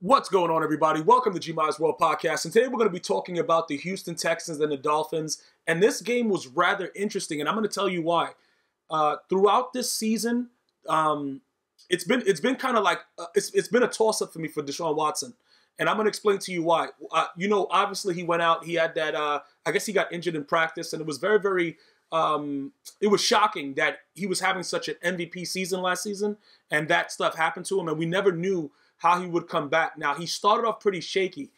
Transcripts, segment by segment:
What's going on, everybody? Welcome to G-Mize World Podcast, and today we're going to be talking about the Houston Texans and the Dolphins, and this game was rather interesting, and I'm going to tell you why. Throughout this season, it's been kind of like it's been a toss-up for me for Deshaun Watson, and I'm going to explain to you why. Obviously he went out, he had that, I guess he got injured in practice, and it was very, it was shocking that he was having such an MVP season last season, and that stuff happened to him, and we never knew how he would come back. Now, he started off pretty shaky.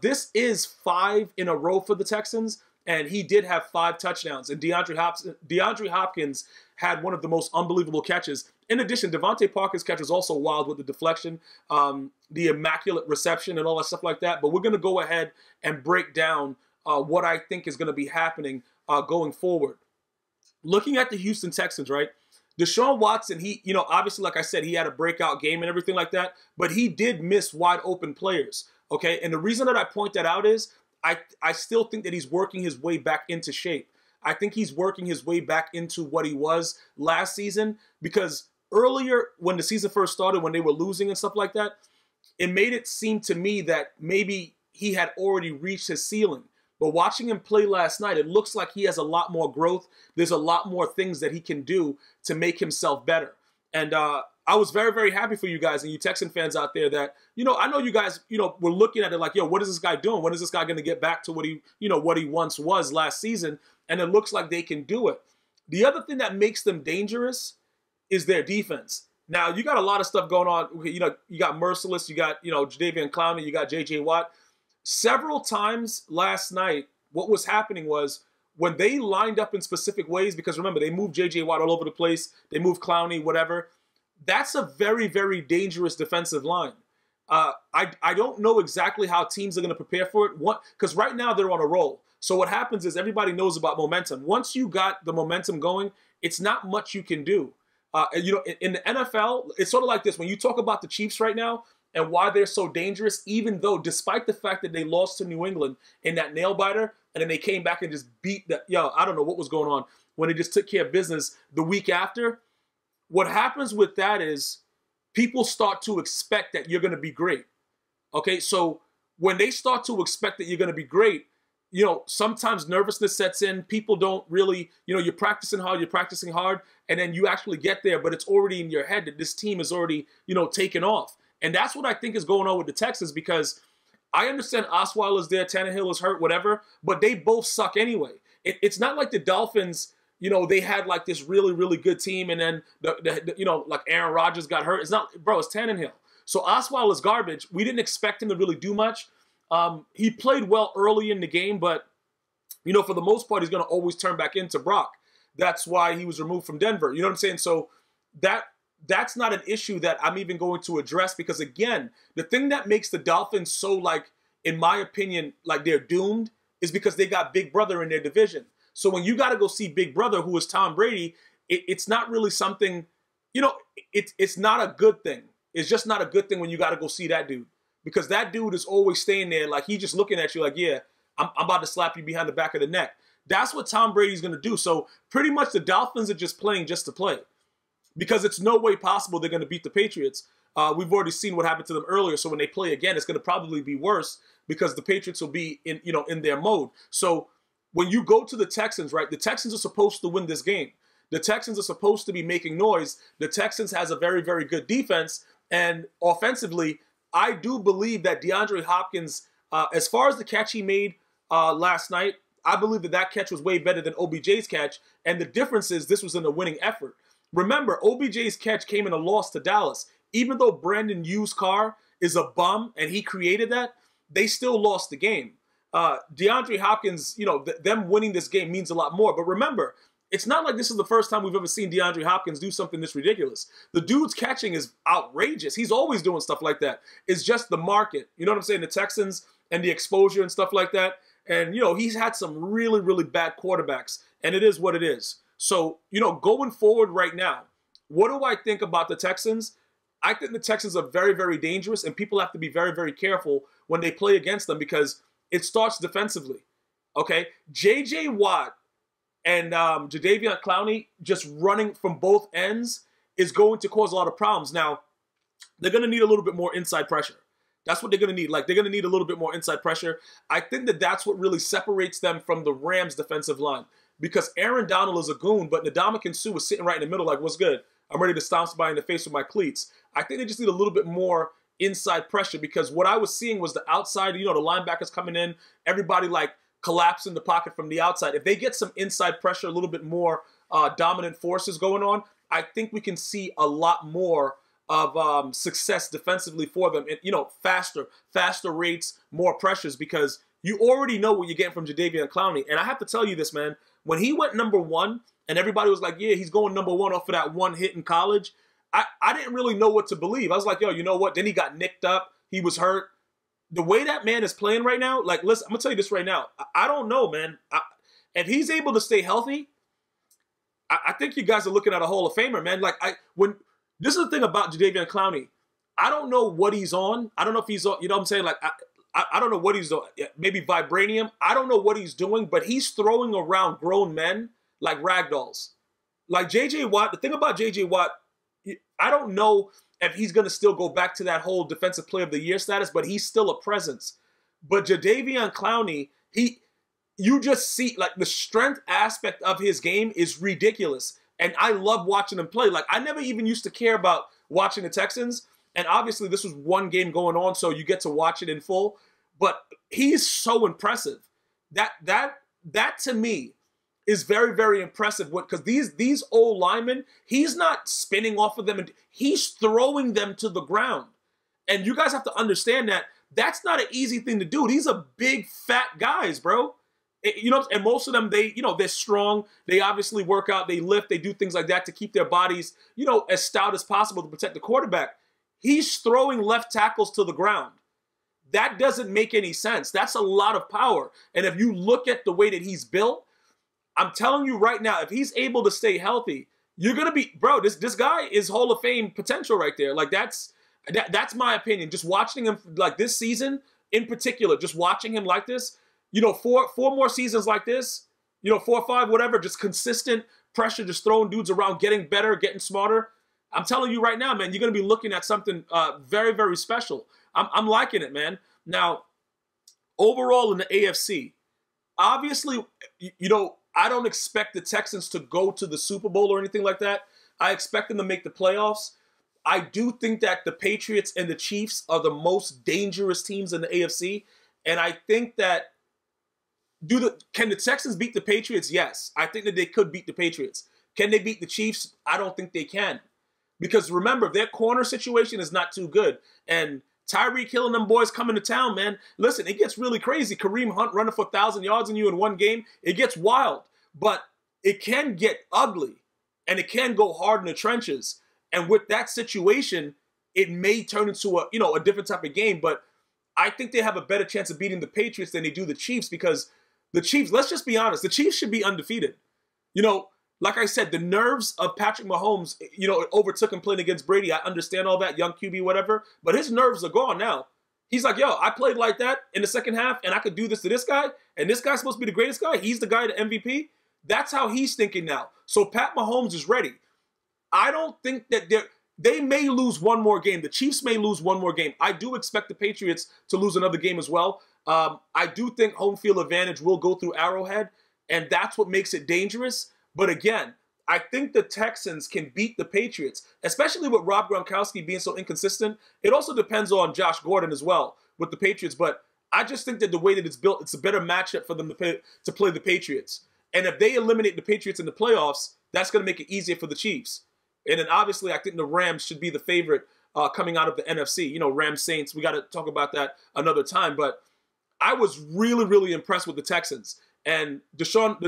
This is 5 in a row for the Texans, and he did have 5 touchdowns. And DeAndre Hopkins had one of the most unbelievable catches. In addition, Devontae Parker's catch was also wild with the deflection, the immaculate reception, and all that stuff like that. But we're going to go ahead and break down what I think is going to be happening going forward. Looking at the Houston Texans, right? Deshaun Watson, obviously, like I said, he had a breakout game and everything like that, but he did miss wide open players, okay? And the reason that I point that out is I still think that he's working his way back into shape. I think he's working his way back into what he was last season, because earlier when the season first started, when they were losing and stuff like that, it made it seem to me that maybe he had already reached his ceiling. But watching him play last night, it looks like he has a lot more growth. There's a lot more things that he can do to make himself better. And I was very happy for you guys and you Texan fans out there that, I know you guys, were looking at it like, yo, what is this guy doing? When is this guy going to get back to what he once was last season? And it looks like they can do it. The other thing that makes them dangerous is their defense. Now, you got a lot of stuff going on. You got Merciless, you got, JaDaveon, Clowney, you got J.J. Watt. Several times last night, what was happening was when they lined up in specific ways, because remember, they moved J.J. Watt all over the place, they moved Clowney, whatever. That's a very dangerous defensive line. I don't know exactly how teams are going to prepare for it, because right now they're on a roll. So what happens is everybody knows about momentum. Once you got the momentum going, it's not much you can do. In the NFL, it's sort of like this. When you talk about the Chiefs right now, and why they're so dangerous, even though, despite the fact that they lost to New England in that nail-biter, and then they came back and just beat I don't know what was going on, when they just took care of business the week after, what happens with that is people start to expect that you're going to be great. Okay, so when they start to expect that you're going to be great, sometimes nervousness sets in. People don't really, you're practicing hard, and then you actually get there, but it's already in your head that this team is already, taken off. And that's what I think is going on with the Texans, because I understand Osweiler's there, Tannehill is hurt, whatever, but they both suck anyway. It's not like the Dolphins, they had like this really good team, and then, like Aaron Rodgers got hurt. It's not, bro, it's Tannehill. So Osweiler's garbage. We didn't expect him to really do much. He played well early in the game, but, for the most part, he's going to always turn back into Brock. That's why he was removed from Denver. You know what I'm saying? So that's not an issue that I'm even going to address, because, again, the thing that makes the Dolphins so, like, in my opinion, like they're doomed is because they got Big Brother in their division. So when you got to go see Big Brother, who is Tom Brady, it's not really something, it's not a good thing. It's just not a good thing when you got to go see that dude, because that dude is always staying there like he's just looking at you like, yeah, I'm about to slap you behind the back of the neck. That's what Tom Brady's going to do. So pretty much the Dolphins are just playing just to play, because it's no way possible they're going to beat the Patriots. We've already seen what happened to them earlier. So when they play again, it's going to probably be worse, because the Patriots will be in their mode. So when you go to the Texans, right, the Texans are supposed to win this game. The Texans are supposed to be making noise. The Texans has a very good defense. And offensively, I do believe that DeAndre Hopkins, as far as the catch he made last night, I believe that catch was way better than OBJ's catch. And the difference is this was in a winning effort. Remember, OBJ's catch came in a loss to Dallas. Even though Brandon Yu's car is a bum and he created that, they still lost the game. DeAndre Hopkins, them winning this game means a lot more. But remember, it's not like this is the first time we've ever seen DeAndre Hopkins do something this ridiculous. The dude's catching is outrageous. He's always doing stuff like that. It's just the market. You know what I'm saying? The Texans and the exposure and stuff like that. And, he's had some really bad quarterbacks. And it is what it is. So, going forward right now, what do I think about the Texans? I think the Texans are very dangerous, and people have to be very careful when they play against them, because it starts defensively. Okay? J.J. Watt and JaDaveon Clowney just running from both ends is going to cause a lot of problems. Now, they're going to need a little bit more inside pressure. That's what they're going to need. Like, they're going to need a little bit more inside pressure. I think that that's what really separates them from the Rams' defensive line. Because Aaron Donald is a goon, but Ndamukong Suh is sitting right in the middle like, what's good? I'm ready to stomp somebody in the face with my cleats. I think they just need a little bit more inside pressure, because what I was seeing was the outside, the linebackers coming in, everybody like collapsing the pocket from the outside. If they get some inside pressure, a little bit more dominant forces going on, I think we can see a lot more of success defensively for them. And, faster rates, more pressures, because you already know what you're getting from JaDaveon Clowney. And I have to tell you this, man, when he went #1 and everybody was like, yeah, he's going #1 off of that one hit in college, I didn't really know what to believe. I was like, yo, you know what? Then he got nicked up. He was hurt. The way that man is playing right now, like, listen, I'm going to tell you this right now. I don't know, man. If he's able to stay healthy, I think you guys are looking at a Hall of Famer, man. Like, this is the thing about JaDaveon Clowney. I don't know what he's on. I don't know if he's on, you know what I'm saying? Like, I don't know what he's on. Maybe vibranium. I don't know what he's doing, but he's throwing around grown men like rag dolls. Like J.J. Watt, the thing about J.J. Watt, I don't know if he's going to still go back to that whole Defensive Player of the Year status, but he's still a presence. But JaDaveon Clowney, you just see, like, the strength aspect of his game is ridiculous. And I love watching him play. Like, I never even used to care about watching the Texans. And obviously this was one game going on, so you get to watch it in full. But he's so impressive. That to me is very, very impressive. Because these old linemen, he's not spinning off of them, and he's throwing them to the ground. And you guys have to understand that that's not an easy thing to do. These are big, fat guys, bro. And most of them, they're strong. They obviously work out, they lift, they do things like that to keep their bodies, as stout as possible to protect the quarterback. He's throwing left tackles to the ground. That doesn't make any sense. That's a lot of power. And if you look at the way that he's built, I'm telling you right now, if he's able to stay healthy, you're going to be, bro, this guy is Hall of Fame potential right there. Like, that's my opinion. Just watching him, like, this season in particular, just watching him like this, four more seasons like this, 4 or 5, whatever, just consistent pressure, just throwing dudes around, getting better, getting smarter. I'm telling you right now, man, you're going to be looking at something very, very special. I'm liking it, man. Now, overall in the AFC, obviously, I don't expect the Texans to go to the Super Bowl or anything like that. I expect them to make the playoffs. I do think that the Patriots and the Chiefs are the most dangerous teams in the AFC. And I think that, can the Texans beat the Patriots? Yes. I think that they could beat the Patriots. Can they beat the Chiefs? I don't think they can. Because remember, their corner situation is not too good. And Tyreek Hill and them boys coming to town, man. Listen, it gets really crazy. Kareem Hunt running for 1,000 yards on you in one game. It gets wild. But it can get ugly. And it can go hard in the trenches. And with that situation, it may turn into a different type of game. But I think they have a better chance of beating the Patriots than they do the Chiefs, because the Chiefs, let's just be honest, the Chiefs should be undefeated. Like I said, the nerves of Patrick Mahomes, it overtook him playing against Brady. I understand all that, young QB, whatever. But his nerves are gone now. He's like, yo, I played like that in the second half, and I could do this to this guy, and this guy's supposed to be the greatest guy. He's the guy, the MVP. That's how he's thinking now. So Pat Mahomes is ready. I don't think that they may lose one more game. The Chiefs may lose one more game. I do expect the Patriots to lose another game as well. I do think home field advantage will go through Arrowhead, and that's what makes it dangerous. But again, I think the Texans can beat the Patriots, especially with Rob Gronkowski being so inconsistent. It also depends on Josh Gordon as well with the Patriots. But I just think that the way that it's built, it's a better matchup for them to play the Patriots. And if they eliminate the Patriots in the playoffs, that's going to make it easier for the Chiefs. And then obviously, I think the Rams should be the favorite coming out of the NFC. Rams Saints, we got to talk about that another time. But I was really, really impressed with the Texans. And Deshaun,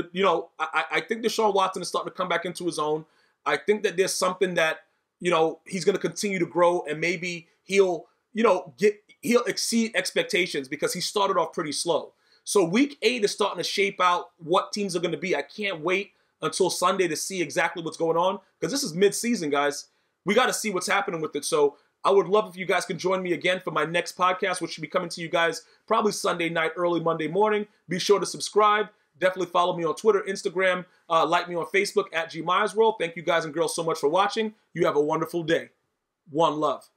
I think Deshaun Watson is starting to come back into his own. I think that there's something that, he's going to continue to grow, and maybe he'll exceed expectations, because he started off pretty slow. So week 8 is starting to shape out what teams are going to be. I can't wait until Sunday to see exactly what's going on, because this is mid-season, guys. We got to see what's happening with it. So I would love if you guys can join me again for my next podcast, which should be coming to you guys probably Sunday night, early Monday morning. Be sure to subscribe. Definitely follow me on Twitter, Instagram, like me on Facebook at GMyersWorld. Thank you guys and girls so much for watching. You have a wonderful day. One love.